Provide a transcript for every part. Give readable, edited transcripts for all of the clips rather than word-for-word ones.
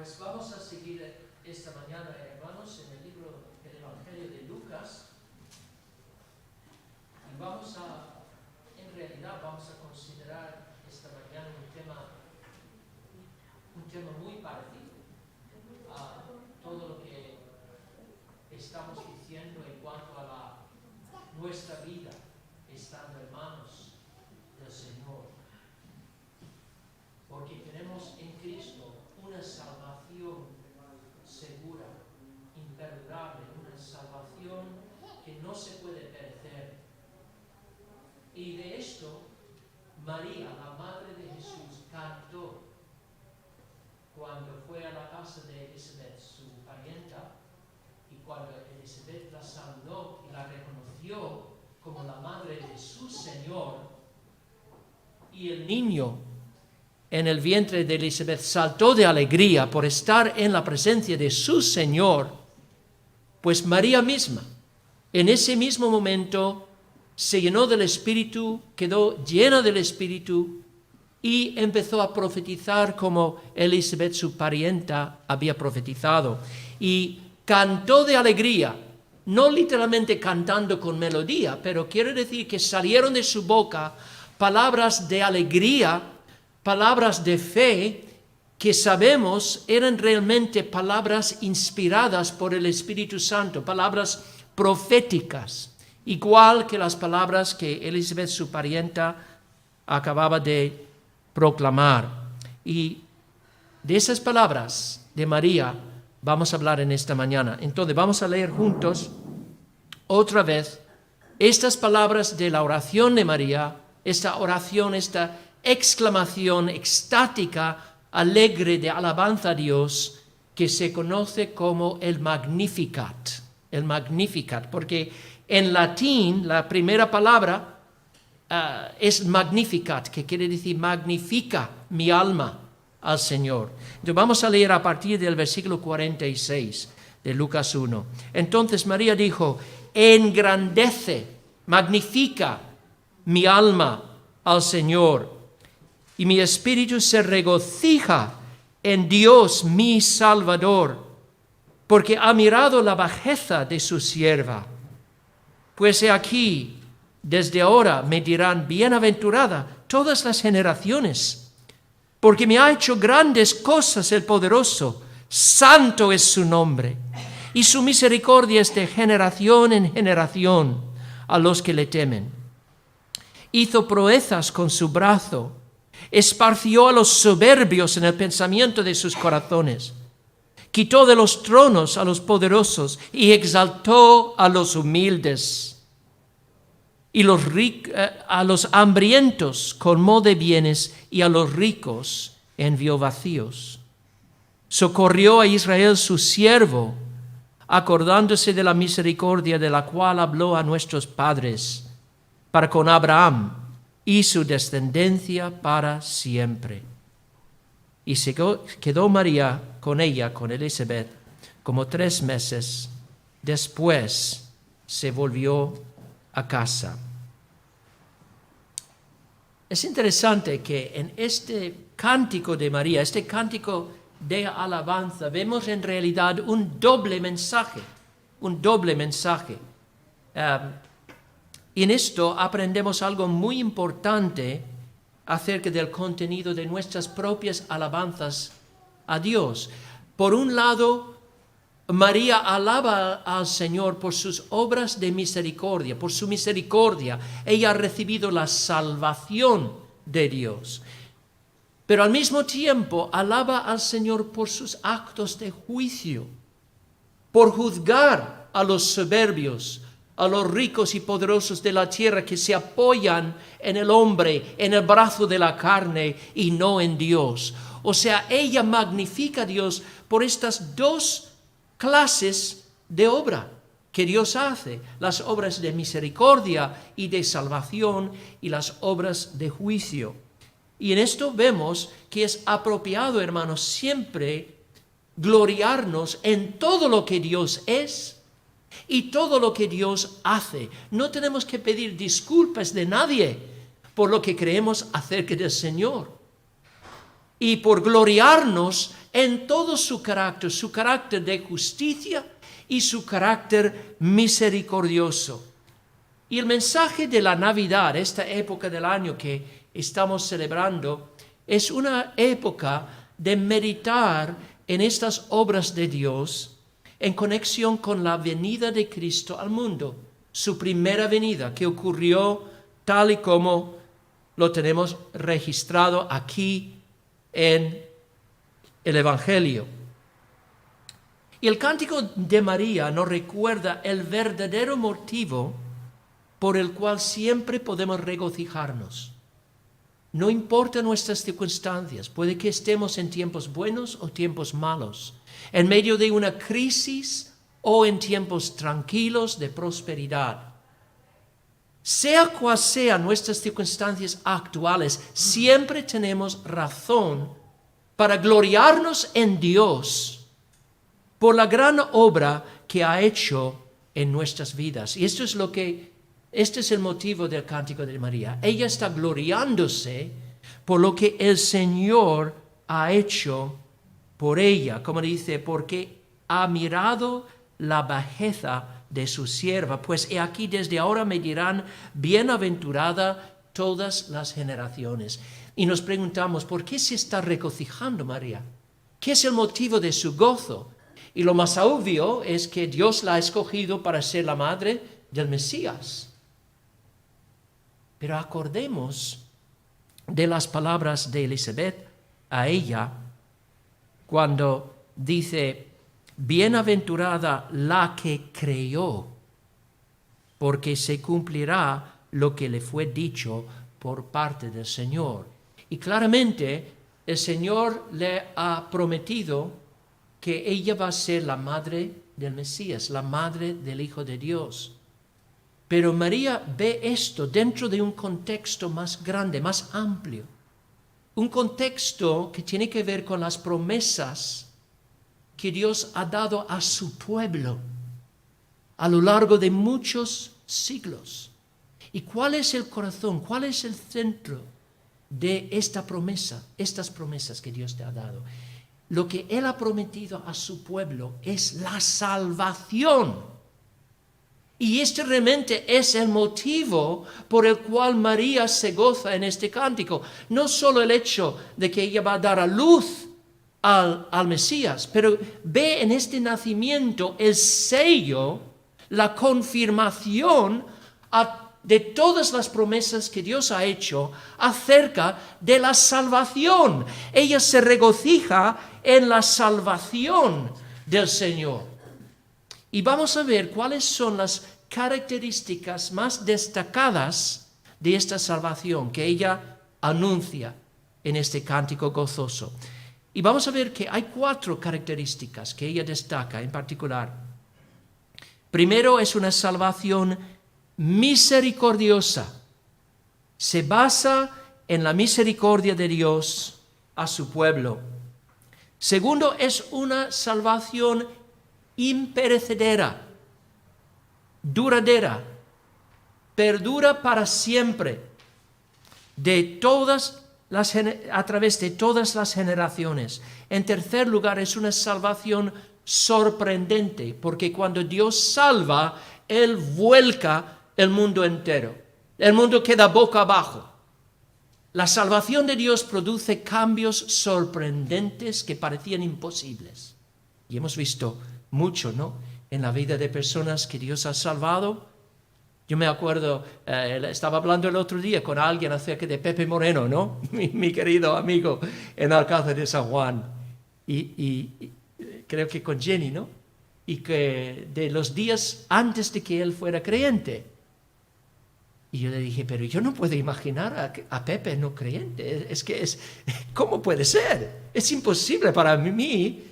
Pues vamos a seguir esta mañana, hermanos, en el libro del Evangelio de Lucas. Y en realidad vamos a considerar esta mañana un tema muy parecido a todo lo que estamos diciendo en cuanto a nuestra vida, estando en manos del Señor. Porque tenemos en Cristo una salvación segura, imperdurable, una salvación que no se puede perecer. Y de esto, María, la madre de Jesús, cantó cuando fue a la casa de Elisabet, su parienta, y cuando Elisabet la saludó y la reconoció como la madre de su Señor, y el niño en el vientre de Elisabet saltó de alegría por estar en la presencia de su Señor, pues María misma, en ese mismo momento, se llenó del Espíritu, quedó llena del Espíritu y empezó a profetizar como Elisabet, su parienta, había profetizado. Y cantó de alegría, no literalmente cantando con melodía, pero quiere decir que salieron de su boca palabras de alegría, palabras de fe, que sabemos eran realmente palabras inspiradas por el Espíritu Santo, palabras proféticas, igual que las palabras que Elisabet, su parienta, acababa de proclamar. Y de esas palabras de María vamos a hablar en esta mañana. Entonces vamos a leer juntos otra vez estas palabras de la oración de María, esta oración, esta exclamación extática, alegre de alabanza a Dios, que se conoce como el Magnificat. El Magnificat, porque en latín la primera palabra es Magnificat, que quiere decir magnifica mi alma al Señor. Entonces vamos a leer a partir del versículo 46 de Lucas 1. Entonces María dijo: engrandece, magnifica mi alma al Señor, y mi espíritu se regocija en Dios mi Salvador, porque ha mirado la bajeza de su sierva. Pues he aquí, desde ahora me dirán bienaventurada todas las generaciones, porque me ha hecho grandes cosas el poderoso, santo es su nombre, y su misericordia es de generación en generación a los que le temen. Hizo proezas con su brazo, esparció a los soberbios en el pensamiento de sus corazones, quitó de los tronos a los poderosos y exaltó a los humildes, y a los hambrientos colmó de bienes y a los ricos envió vacíos. Socorrió a Israel su siervo, acordándose de la misericordia de la cual habló a nuestros padres, para con Abraham y su descendencia para siempre. Y se quedó María con ella, con Elisabet, como 3 meses. Después se volvió a casa. Es interesante que en este cántico de María, este cántico de alabanza, vemos en realidad un doble mensaje. Y en esto aprendemos algo muy importante acerca del contenido de nuestras propias alabanzas a Dios. Por un lado, María alaba al Señor por sus obras de misericordia, por su misericordia. Ella ha recibido la salvación de Dios. Pero al mismo tiempo alaba al Señor por sus actos de juicio, por juzgar a los soberbios, a los ricos y poderosos de la tierra que se apoyan en el hombre, en el brazo de la carne y no en Dios. O sea, ella magnifica a Dios por estas 2 clases de obra que Dios hace: las obras de misericordia y de salvación y las obras de juicio. Y en esto vemos que es apropiado, hermanos, siempre gloriarnos en todo lo que Dios es y todo lo que Dios hace. No tenemos que pedir disculpas de nadie por lo que creemos acerca del Señor. Y por gloriarnos en todo su carácter de justicia y su carácter misericordioso. Y el mensaje de la Navidad, esta época del año que estamos celebrando, es una época de meditar en estas obras de Dios en conexión con la venida de Cristo al mundo, su primera venida que ocurrió tal y como lo tenemos registrado aquí en el Evangelio. Y el Cántico de María nos recuerda el verdadero motivo por el cual siempre podemos regocijarnos. No importa nuestras circunstancias, puede que estemos en tiempos buenos o tiempos malos, en medio de una crisis o en tiempos tranquilos de prosperidad. Sea cual sean nuestras circunstancias actuales, siempre tenemos razón para gloriarnos en Dios por la gran obra que ha hecho en nuestras vidas. Y este es el motivo del Cántico de María. Ella está gloriándose por lo que el Señor ha hecho por ella. Como dice, porque ha mirado la bajeza de su sierva. Pues he aquí desde ahora me dirán, bienaventurada todas las generaciones. Y nos preguntamos, ¿por qué se está regocijando María? ¿Qué es el motivo de su gozo? Y lo más obvio es que Dios la ha escogido para ser la madre del Mesías. Pero acordemos de las palabras de Elizabeth a ella cuando dice, bienaventurada la que creyó, porque se cumplirá lo que le fue dicho por parte del Señor. Y claramente el Señor le ha prometido que ella va a ser la madre del Mesías, la madre del Hijo de Dios. Pero María ve esto dentro de un contexto más grande, más amplio. Un contexto que tiene que ver con las promesas que Dios ha dado a su pueblo a lo largo de muchos siglos. ¿Y cuál es el corazón, cuál es el centro de esta promesa, estas promesas que Dios te ha dado? Lo que Él ha prometido a su pueblo es la salvación. Y este realmente es el motivo por el cual María se goza en este cántico. No solo el hecho de que ella va a dar a luz al Mesías, pero ve en este nacimiento el sello, la confirmación de todas las promesas que Dios ha hecho acerca de la salvación. Ella se regocija en la salvación del Señor. Y vamos a ver cuáles son las características más destacadas de esta salvación que ella anuncia en este cántico gozoso. Y vamos a ver que hay 4 características que ella destaca en particular. Primero, es una salvación misericordiosa. Se basa en la misericordia de Dios a su pueblo. Segundo, es una salvación imperecedera, duradera, perdura para siempre, a través de todas las generaciones. En tercer lugar, es una salvación sorprendente, porque cuando Dios salva, Él vuelca el mundo entero. El mundo queda boca abajo. La salvación de Dios produce cambios sorprendentes que parecían imposibles. Y hemos visto mucho, ¿no?, en la vida de personas que Dios ha salvado. Yo me acuerdo, estaba hablando el otro día con alguien acerca de Pepe Moreno, ¿no?, mi querido amigo en Alcázar de San Juan, y creo que con Jenny, ¿no?, y que de los días antes de que él fuera creyente. Y yo le dije, pero yo no puedo imaginar a Pepe no creyente. ¿Cómo puede ser? Es imposible para mí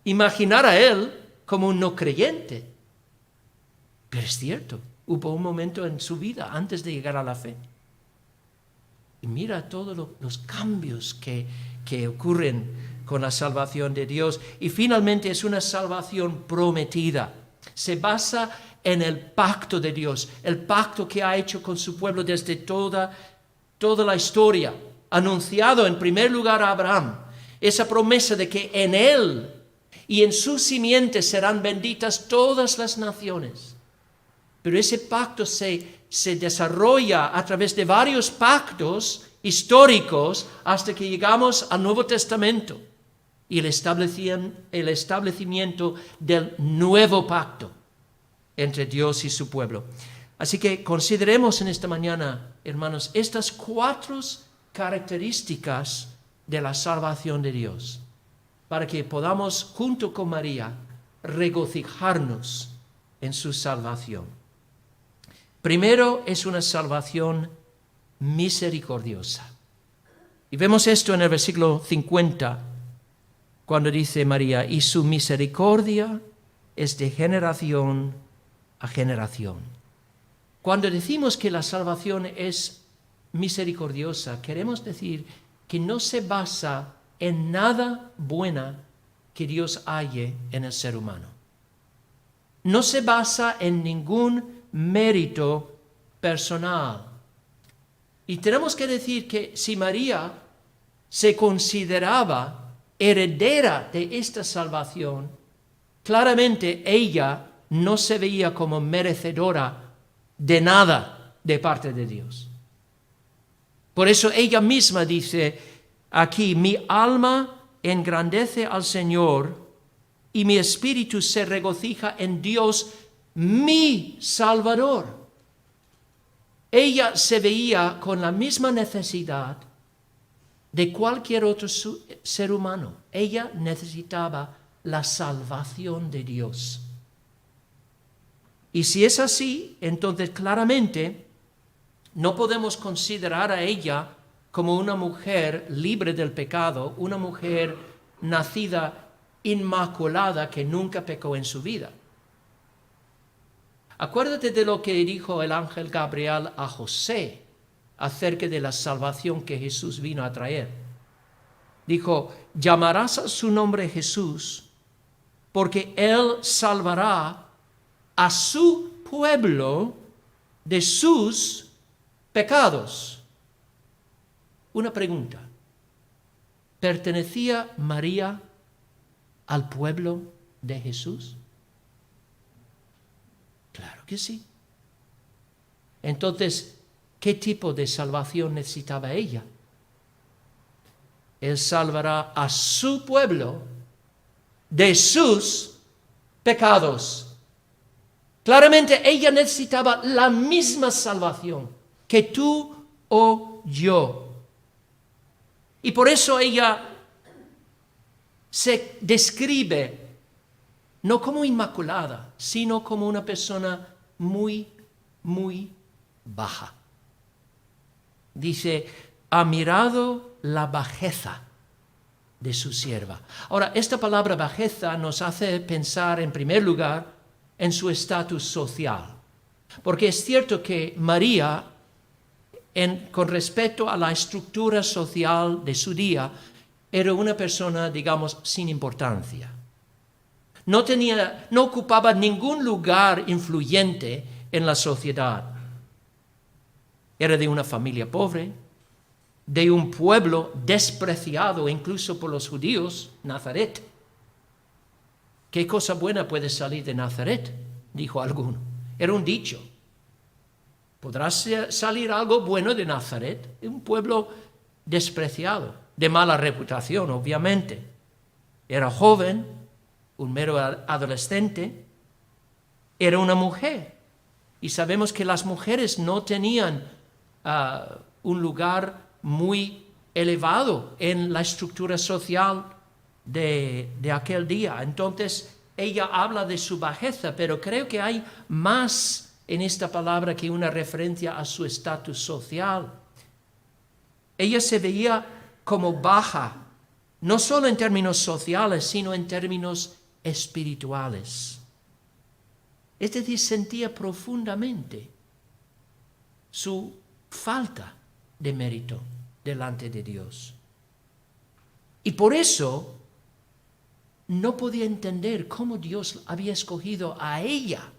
imaginar a él como un no creyente. Pero es cierto, hubo un momento en su vida antes de llegar a la fe. Y mira todos los cambios que ocurren con la salvación de Dios. Y finalmente es una salvación prometida. Se basa en el pacto de Dios, el pacto que ha hecho con su pueblo desde toda la historia, anunciado en primer lugar a Abraham, esa promesa de que en Él y en su simiente serán benditas todas las naciones. Pero ese pacto se desarrolla a través de varios pactos históricos hasta que llegamos al Nuevo Testamento y el establecimiento del nuevo pacto entre Dios y su pueblo. Así que consideremos en esta mañana, hermanos, estas 4 características de la salvación de Dios, para que podamos, junto con María, regocijarnos en su salvación. Primero, es una salvación misericordiosa. Y vemos esto en el versículo 50, cuando dice María, y su misericordia es de generación a generación. Cuando decimos que la salvación es misericordiosa, queremos decir que no se basa en nada buena que Dios halle en el ser humano. No se basa en ningún mérito personal. Y tenemos que decir que si María se consideraba heredera de esta salvación, claramente ella no se veía como merecedora de nada de parte de Dios. Por eso ella misma dice aquí, mi alma engrandece al Señor y mi espíritu se regocija en Dios, mi Salvador. Ella se veía con la misma necesidad de cualquier otro ser humano. Ella necesitaba la salvación de Dios. Y si es así, entonces claramente no podemos considerar a ella como una mujer libre del pecado, una mujer nacida inmaculada que nunca pecó en su vida. Acuérdate de lo que dijo el ángel Gabriel a José acerca de la salvación que Jesús vino a traer. Dijo, llamarás a su nombre Jesús, porque Él salvará a su pueblo de sus pecados. Una pregunta. ¿Pertenecía María al pueblo de Jesús? Claro que sí. Entonces, ¿qué tipo de salvación necesitaba ella? Él salvará a su pueblo de sus pecados. Claramente ella necesitaba la misma salvación que tú o yo. Y por eso ella se describe no como inmaculada, sino como una persona muy, muy baja. Dice, ha mirado la bajeza de su sierva. Ahora, esta palabra bajeza nos hace pensar en primer lugar en su estatus social. Porque es cierto que María, con respecto a la estructura social de su día, era una persona, digamos, sin importancia. No ocupaba ningún lugar influyente en la sociedad. Era de una familia pobre, de un pueblo despreciado incluso por los judíos, Nazaret. ¿Qué cosa buena puede salir de Nazaret?, dijo alguno. Era un dicho. ¿Podrá salir algo bueno de Nazaret? Un pueblo despreciado, de mala reputación, obviamente. Era joven, un mero adolescente. Era una mujer. Y sabemos que las mujeres no tenían un lugar muy elevado en la estructura social de aquel día. Entonces, ella habla de su bajeza, pero creo que hay más en esta palabra que una referencia a su estatus social. Ella se veía como baja, no solo en términos sociales, sino en términos espirituales. Es decir, sentía profundamente su falta de mérito delante de Dios. Y por eso no podía entender cómo Dios había escogido a ella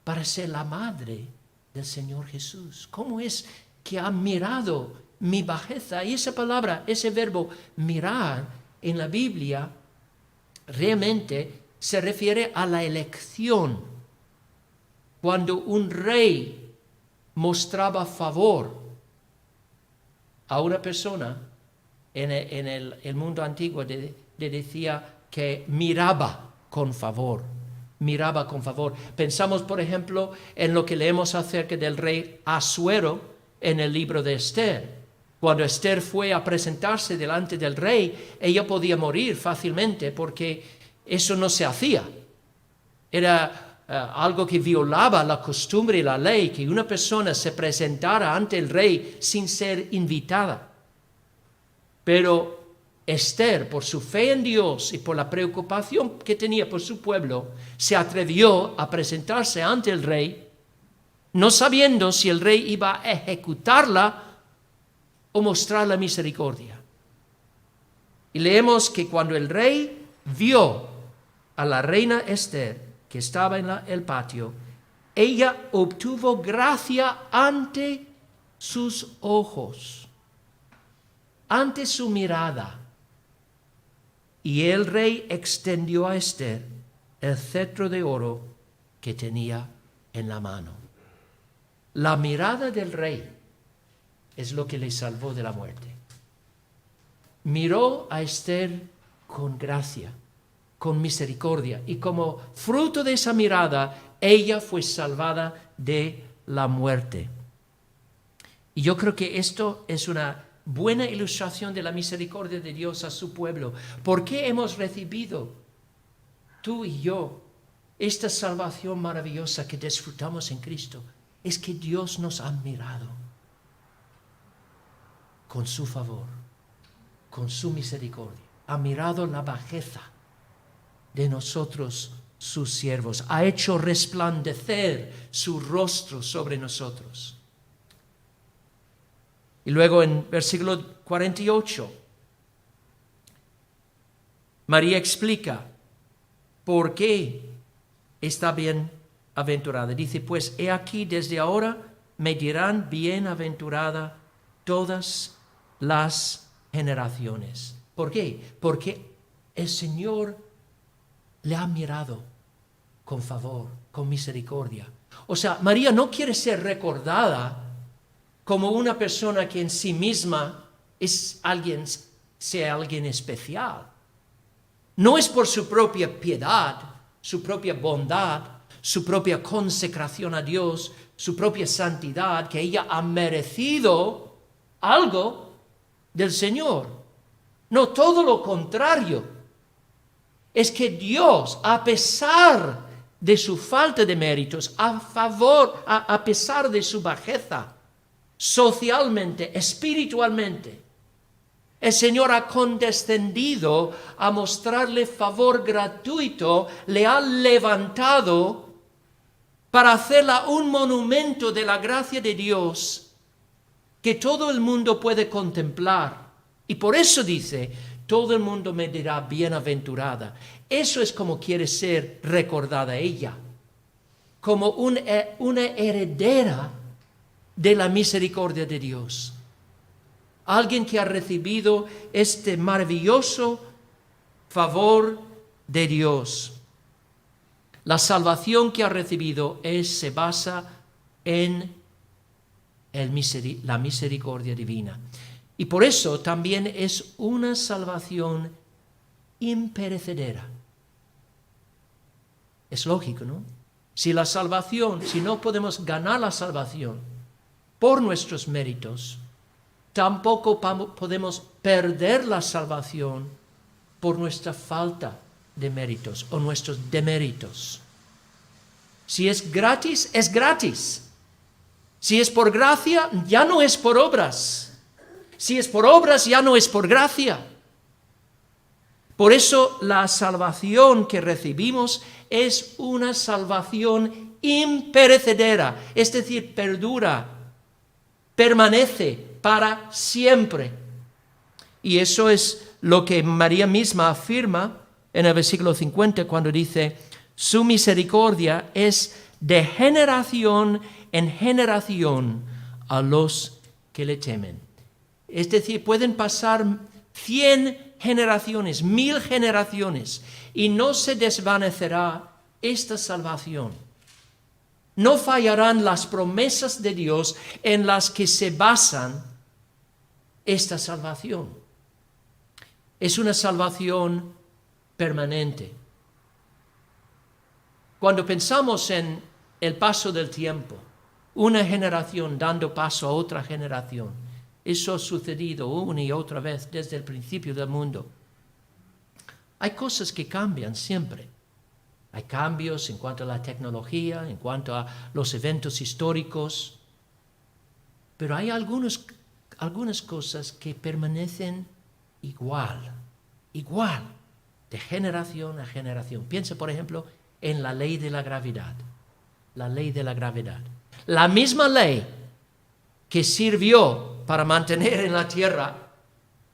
para ser la madre del Señor Jesús. ¿Cómo es que ha mirado mi bajeza. Y esa palabra, ese verbo mirar en la Biblia, realmente se refiere a la elección. Cuando un rey mostraba favor a una persona, en el mundo antiguo le decía que miraba con favor. Miraba con favor. Pensamos, por ejemplo, en lo que leemos acerca del rey Asuero en el libro de Esther. Cuando Esther fue a presentarse delante del rey, ella podía morir fácilmente porque eso no se hacía. Era algo que violaba la costumbre y la ley, que una persona se presentara ante el rey sin ser invitada. Pero Esther, por su fe en Dios y por la preocupación que tenía por su pueblo, se atrevió a presentarse ante el rey, no sabiendo si el rey iba a ejecutarla o mostrar la misericordia. Y leemos que cuando el rey vio a la reina Esther, que estaba en el patio, ella obtuvo gracia ante sus ojos, ante su mirada. Y el rey extendió a Esther el cetro de oro que tenía en la mano. La mirada del rey es lo que le salvó de la muerte. Miró a Esther con gracia, con misericordia, y como fruto de esa mirada, ella fue salvada de la muerte. Y yo creo que esto es una buena ilustración de la misericordia de Dios a su pueblo. ¿Por qué hemos recibido, tú y yo, esta salvación maravillosa que disfrutamos en Cristo? Es que Dios nos ha mirado con su favor, con su misericordia. Ha mirado la bajeza de nosotros, sus siervos. Ha hecho resplandecer su rostro sobre nosotros. Y luego en versículo 48, María explica por qué está bienaventurada. Dice, pues he aquí desde ahora me dirán bienaventurada todas las generaciones. ¿Por qué? Porque el Señor le ha mirado con favor, con misericordia. O sea, María no quiere ser recordada como una persona que en sí misma sea alguien especial. No es por su propia piedad, su propia bondad, su propia consecración a Dios, su propia santidad, que ella ha merecido algo del Señor. No, todo lo contrario. Es que Dios, a pesar de su falta de méritos, a pesar de su bajeza, socialmente, espiritualmente, el Señor ha condescendido a mostrarle favor gratuito, le ha levantado para hacerla un monumento de la gracia de Dios que todo el mundo puede contemplar. Y por eso dice, todo el mundo me dirá bienaventurada. Eso es como quiere ser recordada ella, como una heredera de la misericordia de Dios. Alguien que ha recibido este maravilloso favor de Dios. La salvación que ha recibido se basa en la misericordia divina. Y por eso también es una salvación imperecedera. Es lógico, ¿no? Si no podemos ganar la salvación por nuestros méritos, tampoco podemos perder la salvación por nuestra falta de méritos o nuestros deméritos. Si es gratis, es gratis. Si es por gracia, ya no es por obras. Si es por obras, ya no es por gracia. Por eso la salvación que recibimos es una salvación imperecedera, es decir, perdura, permanece para siempre. Y eso es lo que María misma afirma en el versículo 50 cuando dice, su misericordia es de generación en generación a los que le temen. Es decir, pueden pasar 100 generaciones, 1000 generaciones, y no se desvanecerá esta salvación. No fallarán las promesas de Dios en las que se basan esta salvación. Es una salvación permanente. Cuando pensamos en el paso del tiempo, una generación dando paso a otra generación, eso ha sucedido una y otra vez desde el principio del mundo. Hay cosas que cambian siempre. Hay cambios en cuanto a la tecnología, en cuanto a los eventos históricos, pero hay algunas cosas que permanecen igual, de generación a generación. Piensa, por ejemplo, en la ley de la gravedad. La ley de la gravedad. La misma ley que sirvió para mantener en la tierra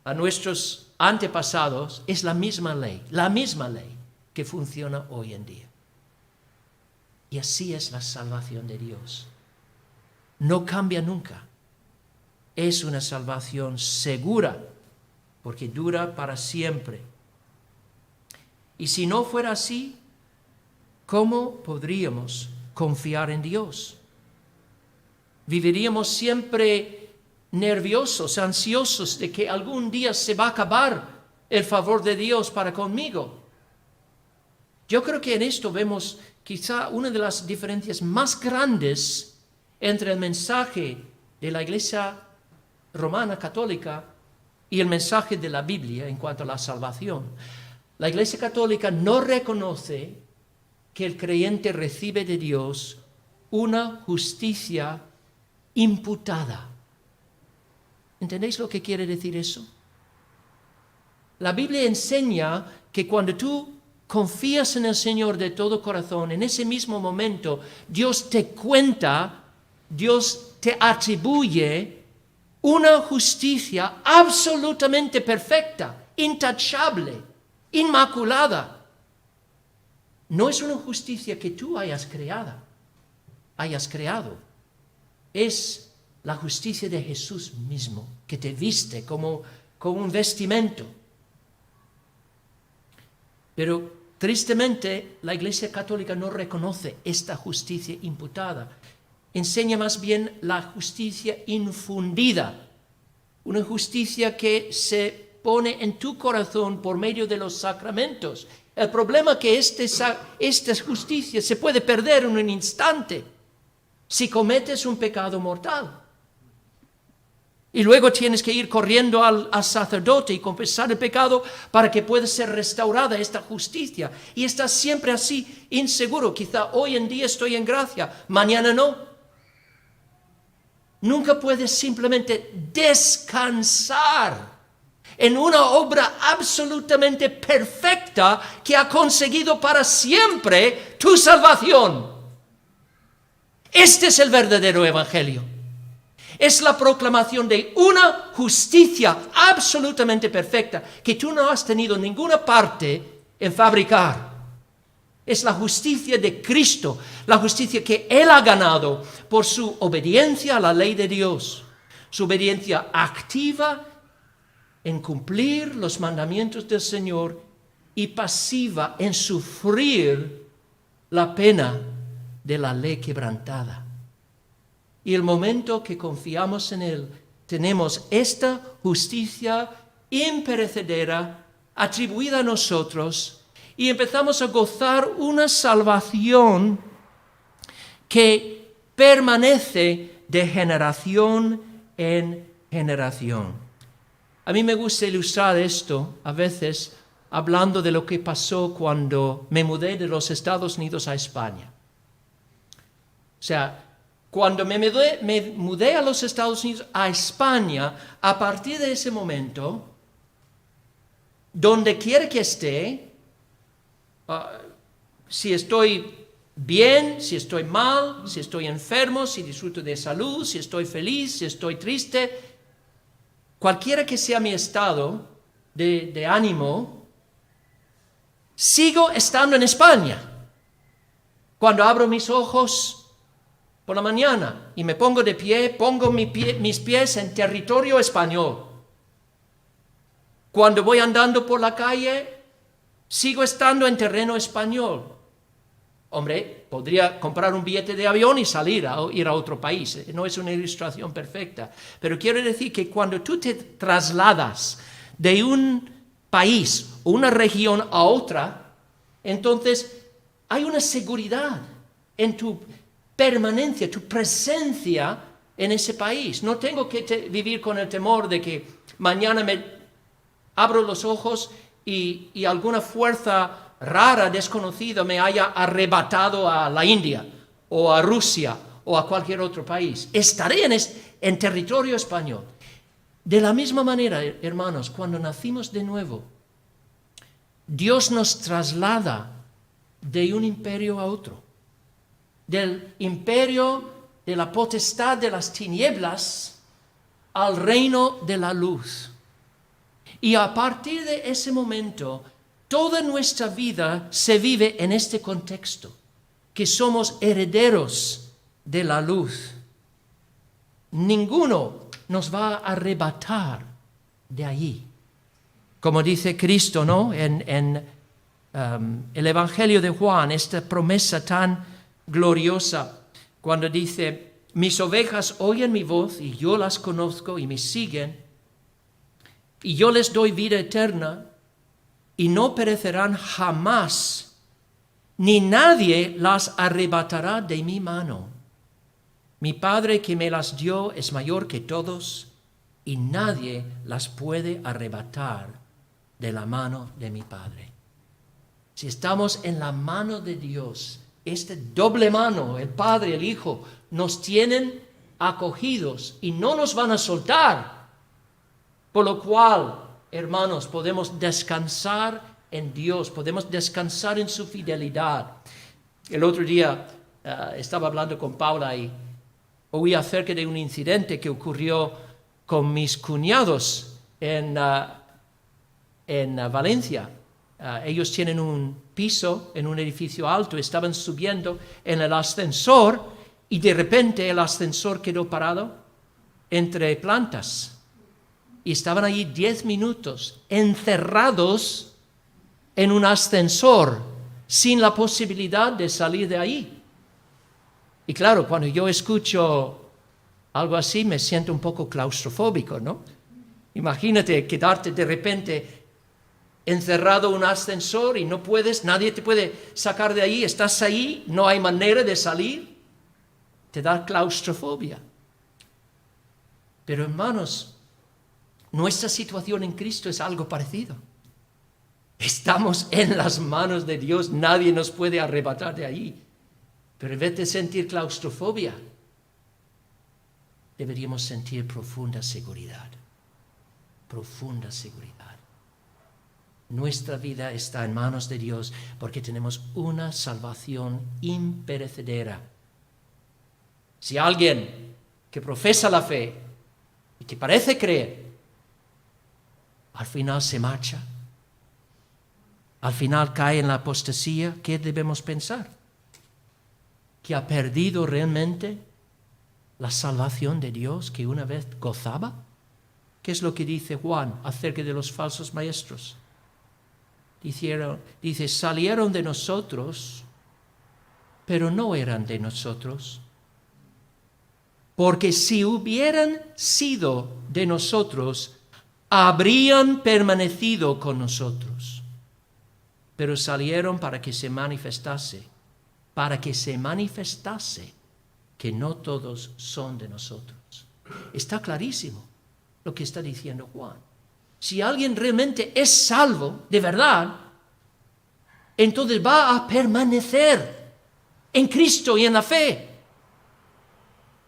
a nuestros antepasados es la misma ley que funciona hoy en día. Y así es la salvación de Dios. No cambia nunca. Es una salvación segura, porque dura para siempre. Y si no fuera así, ¿cómo podríamos confiar en Dios? Viviríamos siempre nerviosos, ansiosos de que algún día se va a acabar el favor de Dios para conmigo. Yo creo que en esto vemos quizá una de las diferencias más grandes entre el mensaje de la Iglesia romana católica y el mensaje de la Biblia en cuanto a la salvación. La Iglesia católica no reconoce que el creyente recibe de Dios una justicia imputada. ¿Entendéis lo que quiere decir eso? La Biblia enseña que cuando tú confías en el Señor de todo corazón, en ese mismo momento, Dios te cuenta, Dios te atribuye una justicia absolutamente perfecta, intachable, inmaculada. No es una justicia que tú hayas creado. Es la justicia de Jesús mismo, que te viste como un vestimento. Pero tristemente la Iglesia Católica no reconoce esta justicia imputada. Enseña más bien la justicia infundida, una justicia que se pone en tu corazón por medio de los sacramentos. El problema es que esta justicia se puede perder en un instante si cometes un pecado mortal. Y luego tienes que ir corriendo al sacerdote y confesar el pecado para que pueda ser restaurada esta justicia. Y estás siempre así, inseguro. Quizá hoy en día estoy en gracia, mañana no. Nunca puedes simplemente descansar en una obra absolutamente perfecta que ha conseguido para siempre tu salvación. Este es el verdadero evangelio. Es la proclamación de una justicia absolutamente perfecta que tú no has tenido ninguna parte en fabricar. Es la justicia de Cristo, la justicia que Él ha ganado por su obediencia a la ley de Dios, su obediencia activa en cumplir los mandamientos del Señor y pasiva en sufrir la pena de la ley quebrantada. Y el momento que confiamos en Él, tenemos esta justicia imperecedera atribuida a nosotros y empezamos a gozar una salvación que permanece de generación en generación. A mí me gusta ilustrar esto a veces hablando de lo que pasó cuando me mudé de los Estados Unidos a España. O sea, cuando me mudé a los Estados Unidos, a España, a partir de ese momento, donde quiera que esté, si estoy bien, si estoy mal, si estoy enfermo, si disfruto de salud, si estoy feliz, si estoy triste, cualquiera que sea mi estado de ánimo, sigo estando en España. Cuando abro mis ojos, por la mañana y me pongo de pie, pongo mis pies en territorio español. Cuando voy andando por la calle, sigo estando en terreno español. Hombre, podría comprar un billete de avión y salir a ir a otro país. No es una ilustración perfecta. Pero quiero decir que cuando tú te trasladas de un país o una región a otra, entonces hay una seguridad en tu permanencia, tu presencia en ese país. No tengo que vivir con el temor de que mañana me abro los ojos y alguna fuerza rara, desconocida, me haya arrebatado a la India o a Rusia o a cualquier otro país. Estaré en territorio español. De la misma manera, hermanos, cuando nacimos de nuevo, Dios nos traslada de un imperio a otro, del imperio de la potestad de las tinieblas al reino de la luz. Y a partir de ese momento, toda nuestra vida se vive en este contexto, que somos herederos de la luz. Ninguno nos va a arrebatar de allí. Como dice Cristo, ¿no? En el Evangelio de Juan, esta promesa tan gloriosa, cuando dice, mis ovejas oyen mi voz y yo las conozco y me siguen, y yo les doy vida eterna, y no perecerán jamás, ni nadie las arrebatará de mi mano. Mi Padre que me las dio es mayor que todos, y nadie las puede arrebatar de la mano de mi Padre. Si estamos en la mano de Dios, esta doble mano, el Padre, el Hijo, nos tienen acogidos y no nos van a soltar. Por lo cual, hermanos, podemos descansar en Dios, podemos descansar en su fidelidad. El otro día estaba hablando con Paula y oí acerca de un incidente que ocurrió con mis cuñados en Valencia. Ellos tienen un piso en un edificio alto, estaban subiendo en el ascensor y de repente el ascensor quedó parado entre plantas. Y estaban allí 10 minutos encerrados en un ascensor sin la posibilidad de salir de ahí. Y claro, cuando yo escucho algo así me siento un poco claustrofóbico, ¿no? Imagínate quedarte de repente encerrado en un ascensor y no puedes, nadie te puede sacar de ahí, estás ahí, no hay manera de salir. Te da claustrofobia. Pero hermanos, nuestra situación en Cristo es algo parecido. Estamos en las manos de Dios, nadie nos puede arrebatar de allí. Pero en vez de sentir claustrofobia, deberíamos sentir profunda seguridad. Profunda seguridad. Nuestra vida está en manos de Dios porque tenemos una salvación imperecedera. Si alguien que profesa la fe y que parece creer, al final se marcha, al final cae en la apostasía, ¿qué debemos pensar? ¿Que ha perdido realmente la salvación de Dios que una vez gozaba? ¿Qué es lo que dice Juan acerca de los falsos maestros? Dice, salieron de nosotros, pero no eran de nosotros. Porque si hubieran sido de nosotros, habrían permanecido con nosotros. Pero salieron para que se manifestase que no todos son de nosotros. Está clarísimo lo que está diciendo Juan. Si alguien realmente es salvo, de verdad, entonces va a permanecer en Cristo y en la fe.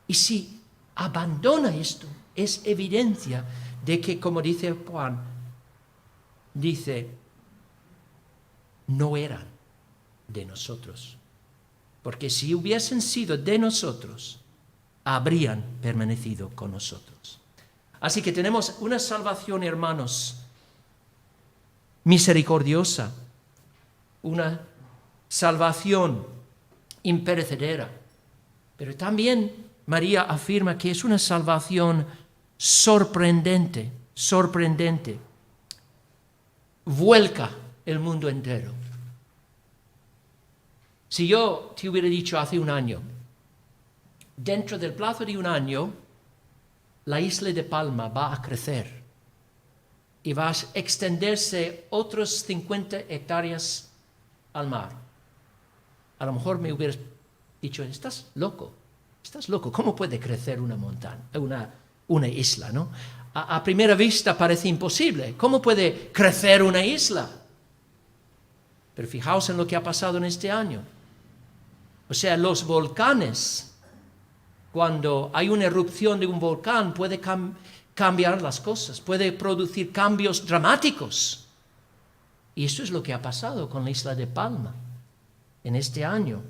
Y si abandona esto, es evidencia de que, como dice Juan, dice, no eran de nosotros. Porque si hubiesen sido de nosotros, habrían permanecido con nosotros. Así que tenemos una salvación, hermanos, misericordiosa, una salvación imperecedera, Pero también María afirma que es una salvación sorprendente, sorprendente. Vuelca el mundo entero. Si yo te hubiera dicho hace un año, dentro del plazo de un año, la isla de Palma va a crecer y va a extenderse otros 50 hectáreas al mar. A lo mejor me hubieras dicho, estás loco, ¿cómo puede crecer una montaña, una isla, ¿no? A primera vista parece imposible, ¿cómo puede crecer una isla? Pero fijaos en lo que ha pasado en este año. O sea, los volcanes, cuando hay una erupción de un volcán, puede cambiar las cosas, puede producir cambios dramáticos. Y eso es lo que ha pasado con la isla de Palma en este año.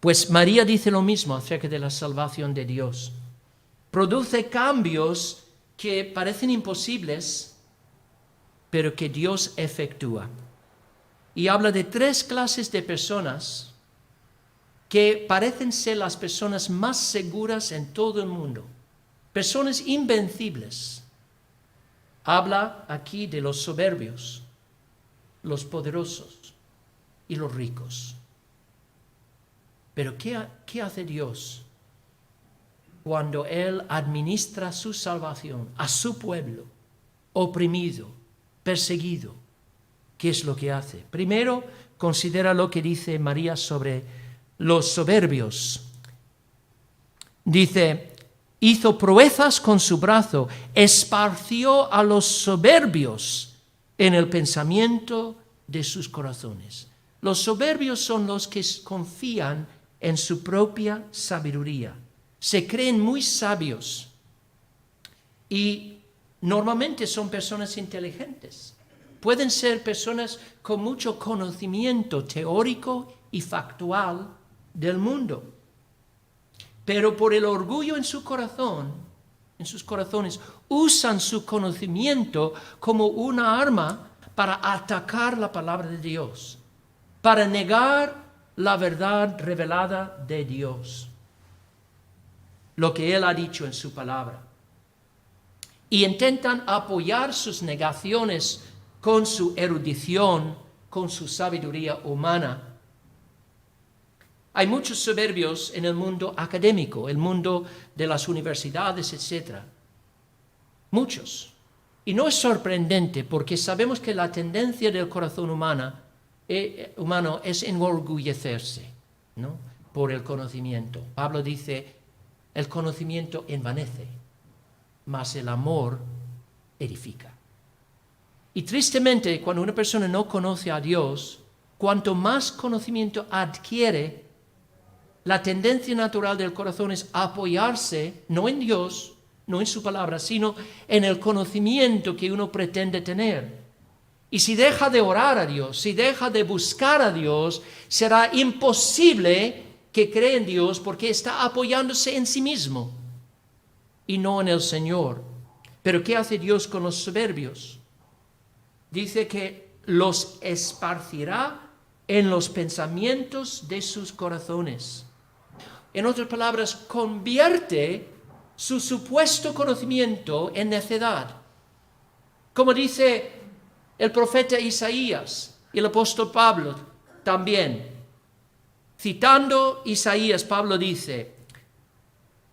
Pues María dice lo mismo acerca de la salvación de Dios. Produce cambios que parecen imposibles, pero que Dios efectúa. Y habla de 3 clases de personas que parecen ser las personas más seguras en todo el mundo. Personas invencibles. Habla aquí de los soberbios, los poderosos y los ricos. Pero ¿qué hace Dios cuando Él administra su salvación a su pueblo, oprimido, perseguido? ¿Qué es lo que hace? Primero, considera lo que dice María sobre los soberbios. Dice, hizo proezas con su brazo, esparció a los soberbios en el pensamiento de sus corazones. Los soberbios son los que confían en su propia sabiduría. Se creen muy sabios y normalmente son personas inteligentes. Pueden ser personas con mucho conocimiento teórico y factual del mundo. Pero por el orgullo en su corazón, en sus corazones, usan su conocimiento como una arma para atacar la palabra de Dios, para negar la verdad revelada de Dios, lo que Él ha dicho en su palabra. Y intentan apoyar sus negaciones con su erudición, con su sabiduría humana. Hay muchos soberbios en el mundo académico, el mundo de las universidades, etc. Muchos. Y no es sorprendente porque sabemos que la tendencia del corazón humano es enorgullecerse, ¿no?, por el conocimiento. Pablo dice, el conocimiento envanece, mas el amor edifica. Y tristemente, cuando una persona no conoce a Dios, cuanto más conocimiento adquiere, la tendencia natural del corazón es apoyarse, no en Dios, no en su palabra, sino en el conocimiento que uno pretende tener. Y si deja de orar a Dios, si deja de buscar a Dios, será imposible que crea en Dios porque está apoyándose en sí mismo y no en el Señor. Pero ¿qué hace Dios con los soberbios? Dice que los esparcirá en los pensamientos de sus corazones. En otras palabras, convierte su supuesto conocimiento en necedad. Como dice el profeta Isaías y el apóstol Pablo también. Citando Isaías, Pablo dice,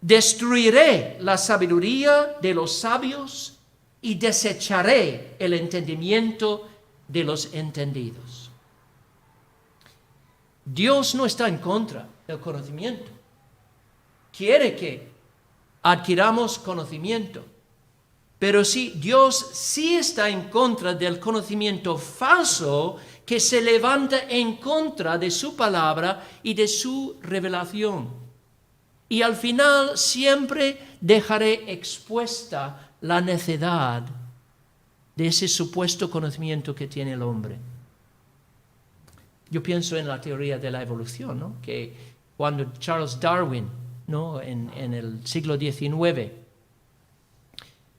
destruiré la sabiduría de los sabios y desecharé el entendimiento de los entendidos. Dios no está en contra del conocimiento. Quiere que adquiramos conocimiento. Pero Dios sí está en contra del conocimiento falso que se levanta en contra de su palabra y de su revelación. Y al final siempre dejaré expuesta la necedad de ese supuesto conocimiento que tiene el hombre. Yo pienso en la teoría de la evolución, ¿no?, que cuando Charles Darwin, ¿no?, en el siglo XIX,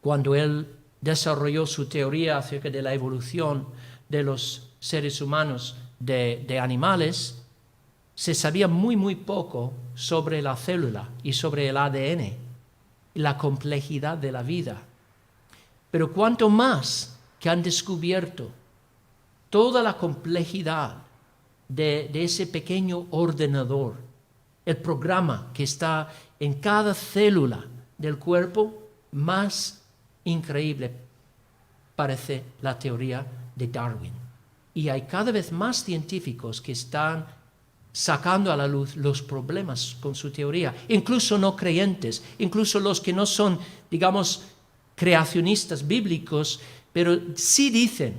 cuando él desarrolló su teoría acerca de la evolución de los seres humanos de animales, se sabía muy poco sobre la célula y sobre el ADN y la complejidad de la vida. Pero cuanto más que han descubierto toda la complejidad de ese pequeño ordenador, el programa que está en cada célula del cuerpo, más increíble parece la teoría de Darwin. Y hay cada vez más científicos que están sacando a la luz los problemas con su teoría, incluso no creyentes, incluso los que no son, digamos, creacionistas bíblicos, pero sí dicen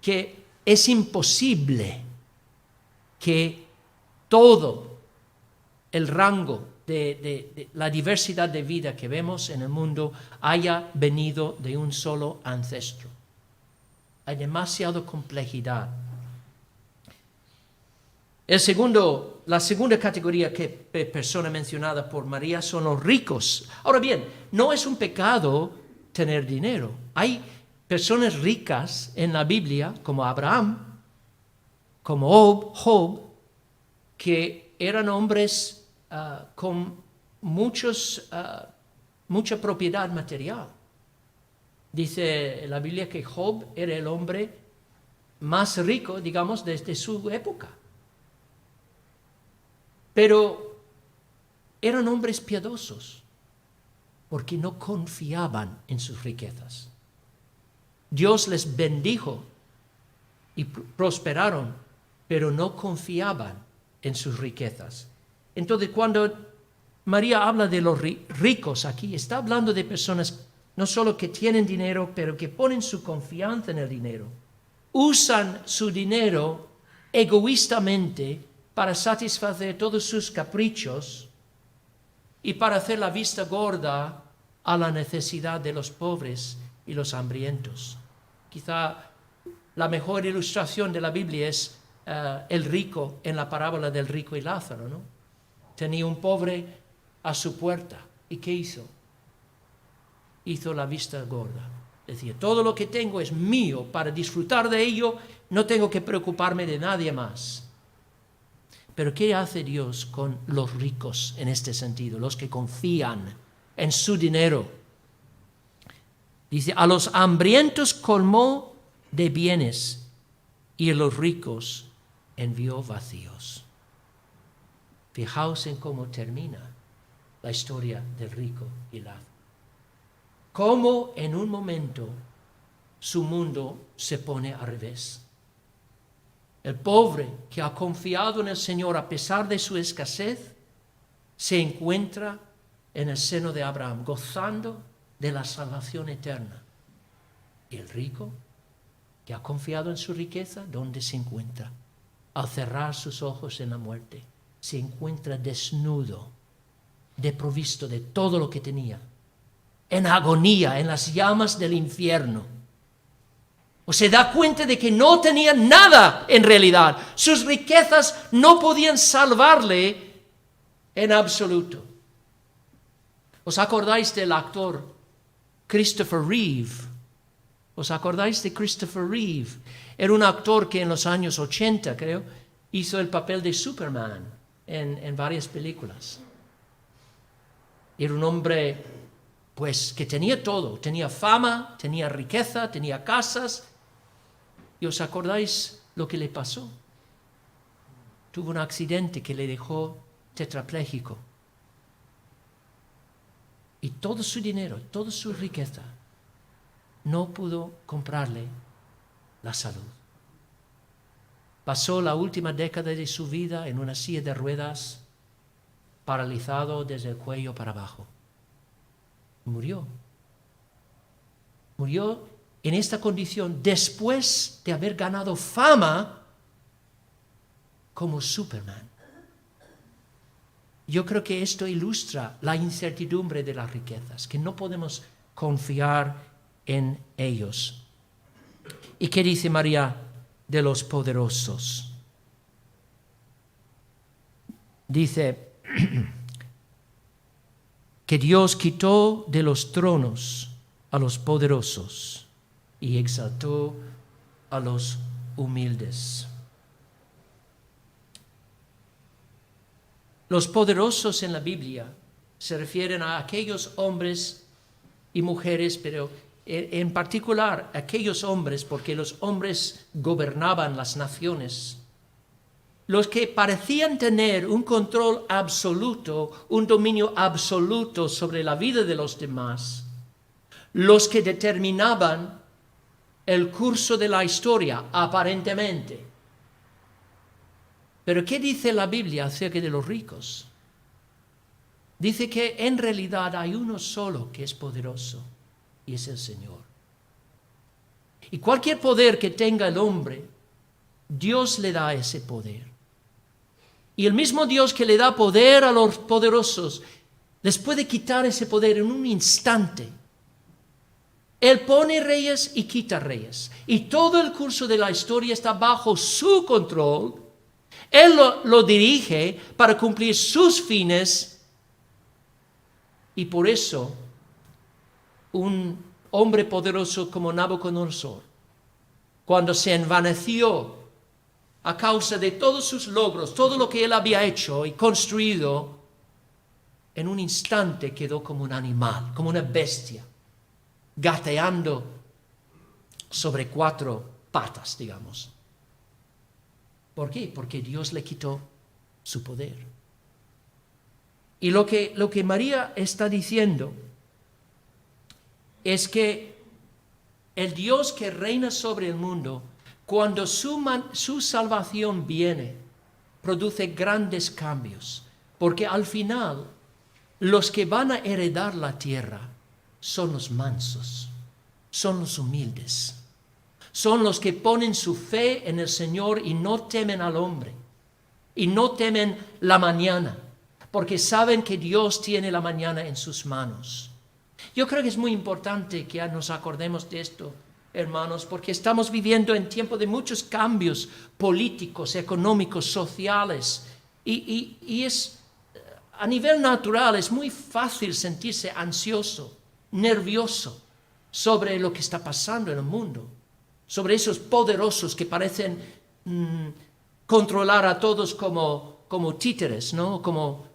que es imposible que todo el rango de la diversidad de vida que vemos en el mundo haya venido de un solo ancestro. Hay demasiada complejidad. La segunda categoría que persona mencionada por María son los ricos. Ahora bien, no es un pecado tener dinero. Hay personas ricas en la Biblia, como Abraham, como Job, que eran hombres con mucha propiedad material. Dice la Biblia que Job era el hombre más rico, digamos, desde su época. Pero eran hombres piadosos porque no confiaban en sus riquezas. Dios les bendijo y prosperaron, pero no confiaban en sus riquezas. Entonces, cuando María habla de los ricos aquí, está hablando de personas no solo que tienen dinero, pero que ponen su confianza en el dinero. Usan su dinero egoístamente para satisfacer todos sus caprichos y para hacer la vista gorda a la necesidad de los pobres y los hambrientos. Quizá la mejor ilustración de la Biblia es el rico en la parábola del rico y Lázaro, ¿no? Tenía un pobre a su puerta. ¿Y qué hizo? Hizo la vista gorda. Decía, todo lo que tengo es mío, para disfrutar de ello no tengo que preocuparme de nadie más. Pero ¿qué hace Dios con los ricos en este sentido? Los que confían en su dinero. Dice, a los hambrientos colmó de bienes y a los ricos envió vacíos. Fijaos en cómo termina la historia del rico y Lázaro. Cómo en un momento su mundo se pone al revés. El pobre que ha confiado en el Señor a pesar de su escasez, se encuentra en el seno de Abraham, gozando de la salvación eterna. Y el rico que ha confiado en su riqueza, ¿dónde se encuentra? Al cerrar sus ojos en la muerte, se encuentra desnudo, desprovisto de todo lo que tenía, en agonía, en las llamas del infierno. O se da cuenta de que no tenía nada en realidad. Sus riquezas no podían salvarle en absoluto. ¿Os acordáis del actor Christopher Reeve? ¿Os acordáis de Christopher Reeve? Era un actor que en los años 80, creo, hizo el papel de Superman en varias películas. Era un hombre, pues, que tenía todo. Tenía fama, tenía riqueza, tenía casas. ¿Y os acordáis lo que le pasó? Tuvo un accidente que le dejó tetrapléjico. Y todo su dinero, toda su riqueza, no pudo comprarle la salud. Pasó la última década de su vida en una silla de ruedas, paralizado desde el cuello para abajo. Murió. Murió en esta condición después de haber ganado fama como Superman. Yo creo que esto ilustra la incertidumbre de las riquezas, que no podemos confiar en ellos. ¿Y qué dice María de los poderosos? Dice que Dios quitó de los tronos a los poderosos y exaltó a los humildes. Los poderosos en la Biblia se refieren a aquellos hombres y mujeres, pero en particular aquellos hombres, porque los hombres gobernaban las naciones, los que parecían tener un control absoluto, un dominio absoluto sobre la vida de los demás, los que determinaban el curso de la historia, aparentemente. Pero ¿qué dice la Biblia acerca de los ricos? Dice que en realidad hay uno solo que es poderoso, y es el Señor. Y cualquier poder que tenga el hombre, Dios le da ese poder. Y el mismo Dios que le da poder a los poderosos, les puede quitar ese poder en un instante. Él pone reyes y quita reyes. Y todo el curso de la historia está bajo su control. Él lo dirige para cumplir sus fines. Y por eso, un hombre poderoso como Nabucodonosor, cuando se envaneció a causa de todos sus logros, todo lo que él había hecho y construido, en un instante quedó como un animal, como una bestia, gateando sobre 4 patas, digamos. ¿Por qué? Porque Dios le quitó su poder. Y lo que María está diciendo es que el Dios que reina sobre el mundo, cuando su salvación viene, produce grandes cambios, porque al final los que van a heredar la tierra son los mansos, son los humildes, son los que ponen su fe en el Señor y no temen al hombre, y no temen la mañana, porque saben que Dios tiene la mañana en sus manos. Yo creo que es muy importante que nos acordemos de esto, hermanos, porque estamos viviendo en tiempo de muchos cambios políticos, económicos, sociales, y es a nivel natural, es muy fácil sentirse ansioso, nervioso sobre lo que está pasando en el mundo, sobre esos poderosos que parecen controlar a todos como títeres, ¿no? Como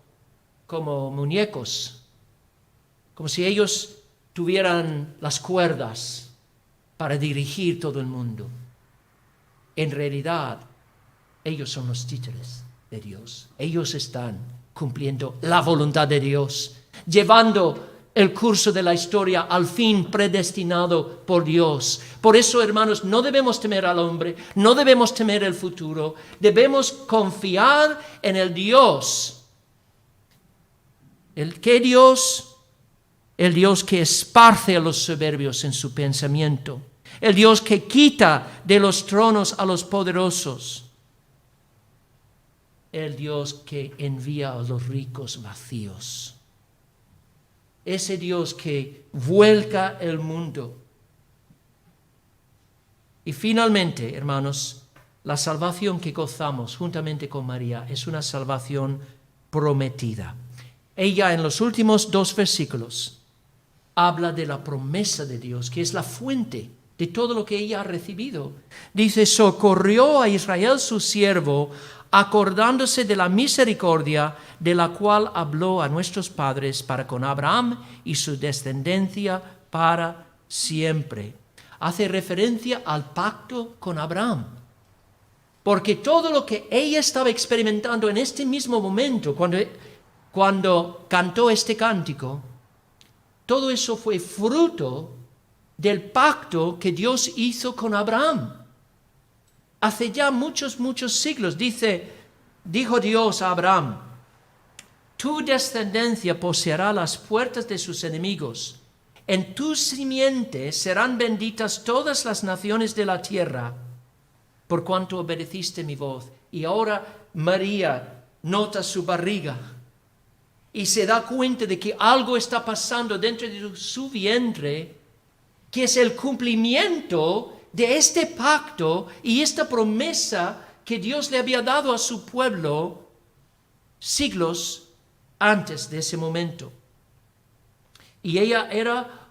muñecos, como si ellos tuvieran las cuerdas para dirigir todo el mundo. En realidad, ellos son los títeres de Dios. Ellos están cumpliendo la voluntad de Dios, llevando el curso de la historia al fin predestinado por Dios. Por eso, hermanos, no debemos temer al hombre, no debemos temer el futuro, debemos confiar en el Dios. El Dios que esparce a los soberbios en su pensamiento, el Dios que quita de los tronos a los poderosos, el Dios que envía a los ricos vacíos, ese Dios que vuelca el mundo. Y finalmente, hermanos, la salvación que gozamos juntamente con María es una salvación prometida. Ella en los últimos 2 versículos habla de la promesa de Dios, que es la fuente de todo lo que ella ha recibido. Dice, socorrió a Israel su siervo, acordándose de la misericordia de la cual habló a nuestros padres para con Abraham y su descendencia para siempre. Hace referencia al pacto con Abraham, porque todo lo que ella estaba experimentando en este mismo momento, cuando cantó este cántico, todo eso fue fruto del pacto que Dios hizo con Abraham. Hace ya muchos siglos, dijo Dios a Abraham, tu descendencia poseerá las puertas de sus enemigos. En tu simiente serán benditas todas las naciones de la tierra, por cuanto obedeciste mi voz. Y ahora María nota su barriga y se da cuenta de que algo está pasando dentro de su vientre, que es el cumplimiento de este pacto y esta promesa que Dios le había dado a su pueblo siglos antes de ese momento. Y ella era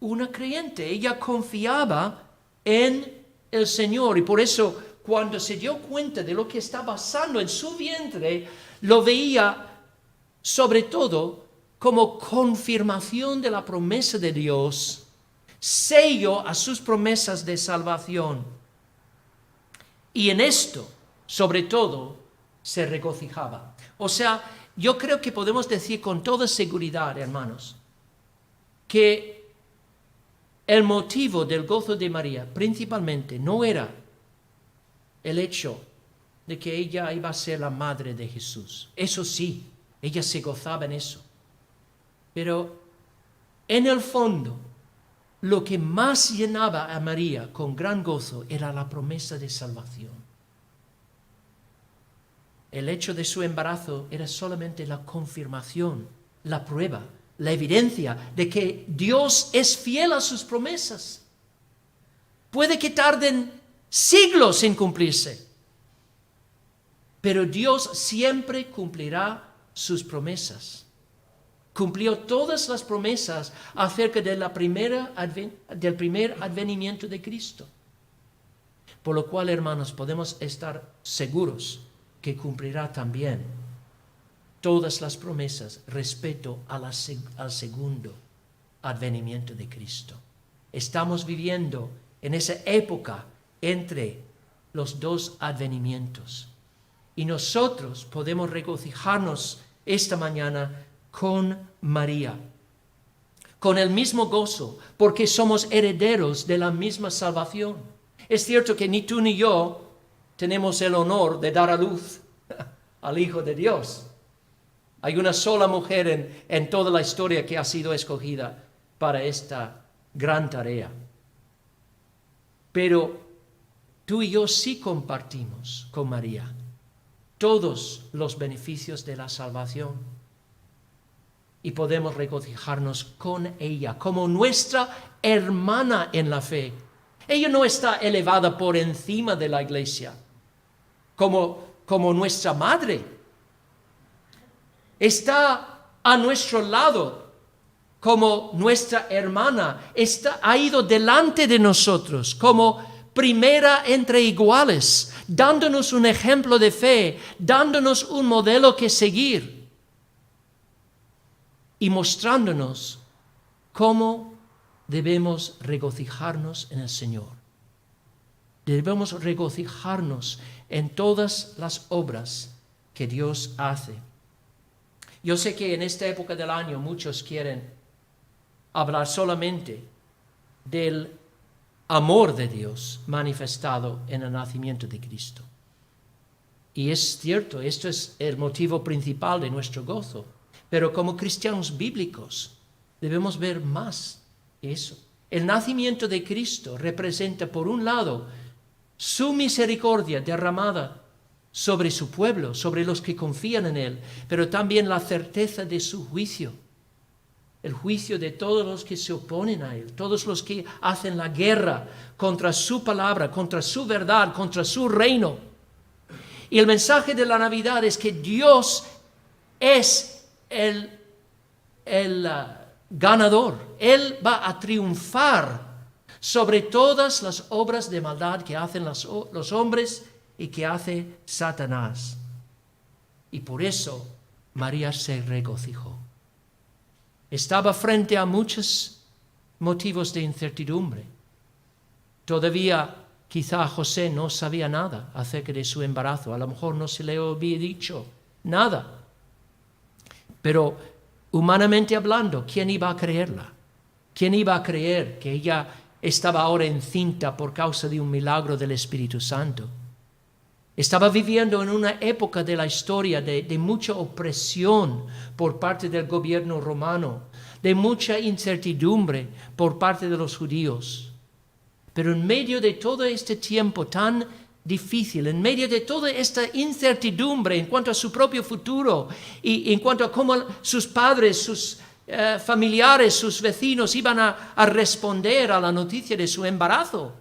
una creyente, ella confiaba en el Señor, y por eso cuando se dio cuenta de lo que estaba pasando en su vientre, lo veía sobre todo como confirmación de la promesa de Dios, sello a sus promesas de salvación. Y en esto, sobre todo, se regocijaba. O sea, yo creo que podemos decir con toda seguridad, hermanos, que el motivo del gozo de María principalmente no era el hecho de que ella iba a ser la madre de Jesús. Eso sí, ella se gozaba en eso. Pero en el fondo, lo que más llenaba a María con gran gozo era la promesa de salvación. El hecho de su embarazo era solamente la confirmación, la prueba, la evidencia de que Dios es fiel a sus promesas. Puede que tarden siglos en cumplirse, pero Dios siempre cumplirá sus promesas. Cumplió todas las promesas acerca de del primer advenimiento de Cristo. Por lo cual, hermanos, podemos estar seguros que cumplirá también todas las promesas respecto al segundo advenimiento de Cristo. Estamos viviendo en esa época entre los dos advenimientos. Y nosotros podemos regocijarnos esta mañana con María, con el mismo gozo, porque somos herederos de la misma salvación. Es cierto que ni tú ni yo tenemos el honor de dar a luz al Hijo de Dios. Hay una sola mujer en toda la historia que ha sido escogida para esta gran tarea. Pero tú y yo sí compartimos con María todos los beneficios de la salvación. Y podemos regocijarnos con ella como nuestra hermana en la fe. Ella no está elevada por encima de la iglesia como nuestra madre. Está a nuestro lado como nuestra hermana. Ha ido delante de nosotros como primera entre iguales, dándonos un ejemplo de fe, dándonos un modelo que seguir y mostrándonos cómo debemos regocijarnos en el Señor. Debemos regocijarnos en todas las obras que Dios hace. Yo sé que en esta época del año muchos quieren hablar solamente del amor de Dios manifestado en el nacimiento de Cristo. Y es cierto, esto es el motivo principal de nuestro gozo. Pero como cristianos bíblicos debemos ver más eso. El nacimiento de Cristo representa, por un lado, su misericordia derramada sobre su pueblo, sobre los que confían en Él, pero también la certeza de su juicio. El juicio de todos los que se oponen a Él, todos los que hacen la guerra contra su palabra, contra su verdad, contra su reino. Y el mensaje de la Navidad es que Dios es el ganador. Él va a triunfar sobre todas las obras de maldad que hacen los hombres y que hace Satanás. Y por eso María se regocijó. Estaba frente a muchos motivos de incertidumbre. Todavía quizá José no sabía nada acerca de su embarazo. A lo mejor no se le había dicho nada. Pero humanamente hablando, ¿quién iba a creerla? ¿Quién iba a creer que ella estaba ahora encinta por causa de un milagro del Espíritu Santo? Estaba viviendo en una época de la historia de mucha opresión por parte del gobierno romano, de mucha incertidumbre por parte de los judíos. Pero en medio de todo este tiempo tan difícil, en medio de toda esta incertidumbre en cuanto a su propio futuro y en cuanto a cómo sus padres, sus familiares, sus vecinos iban a responder a la noticia de su embarazo.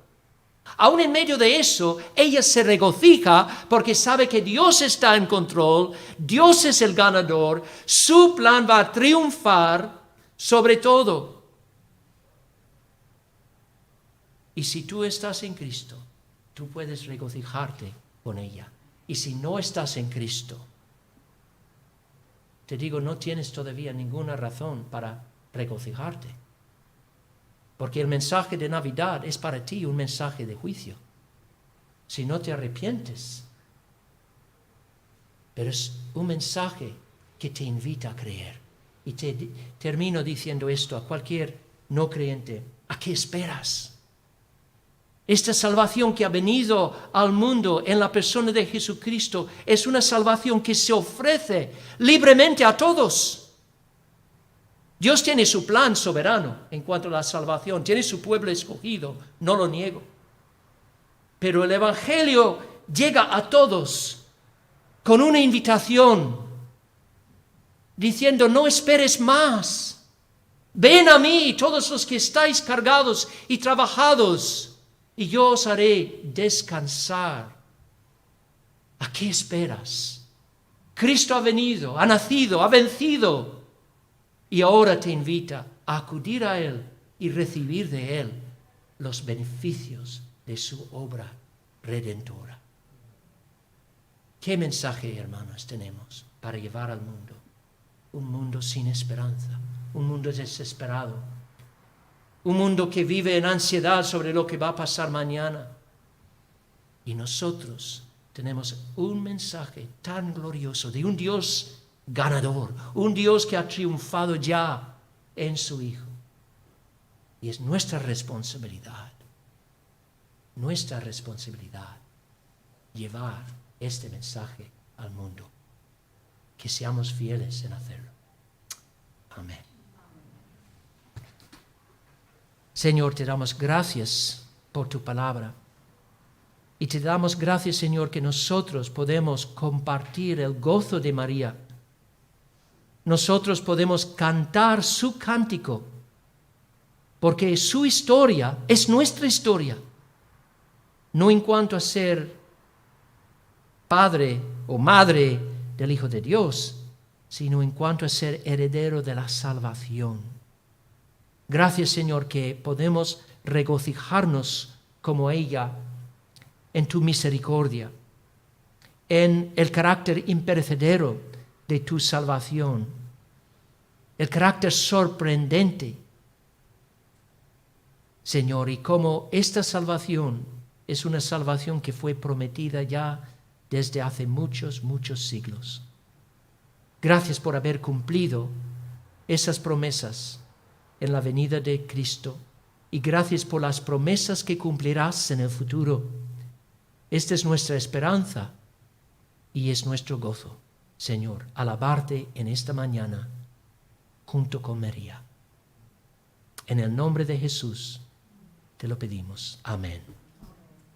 Aún en medio de eso, ella se regocija porque sabe que Dios está en control, Dios es el ganador, su plan va a triunfar sobre todo. Y si tú estás en Cristo, tú puedes regocijarte con ella. Y si no estás en Cristo, te digo, no tienes todavía ninguna razón para regocijarte. Porque el mensaje de Navidad es para ti un mensaje de juicio. Si no te arrepientes. Pero es un mensaje que te invita a creer. Y termino diciendo esto a cualquier no creyente. ¿A qué esperas? Esta salvación que ha venido al mundo en la persona de Jesucristo es una salvación que se ofrece libremente a todos. Dios tiene su plan soberano en cuanto a la salvación, tiene su pueblo escogido, no lo niego. Pero el Evangelio llega a todos con una invitación, diciendo, no esperes más. Ven a mí, todos los que estáis cargados y trabajados, y yo os haré descansar. ¿A qué esperas? Cristo ha venido, ha nacido, ha vencido, y ahora te invita a acudir a Él y recibir de Él los beneficios de su obra redentora. ¿Qué mensaje, hermanos, tenemos para llevar al mundo? Un mundo sin esperanza, un mundo desesperado, un mundo que vive en ansiedad sobre lo que va a pasar mañana. Y nosotros tenemos un mensaje tan glorioso de un Dios ganador, un Dios que ha triunfado ya en su Hijo. Y es nuestra responsabilidad llevar este mensaje al mundo. Que seamos fieles en hacerlo. Amén. Señor, te damos gracias por tu palabra. Y te damos gracias, Señor, que nosotros podemos compartir el gozo de María. Nosotros podemos cantar su cántico, porque su historia es nuestra historia. No en cuanto a ser padre o madre del Hijo de Dios, sino en cuanto a ser heredero de la salvación. Gracias, Señor, que podemos regocijarnos como ella en tu misericordia, en el carácter imperecedero de tu salvación, el carácter sorprendente, Señor, y cómo esta salvación es una salvación que fue prometida ya desde hace muchos, muchos siglos. Gracias por haber cumplido esas promesas en la venida de Cristo, y gracias por las promesas que cumplirás en el futuro. Esta es nuestra esperanza y es nuestro gozo, Señor, alabarte en esta mañana junto con María. En el nombre de Jesús te lo pedimos. Amén.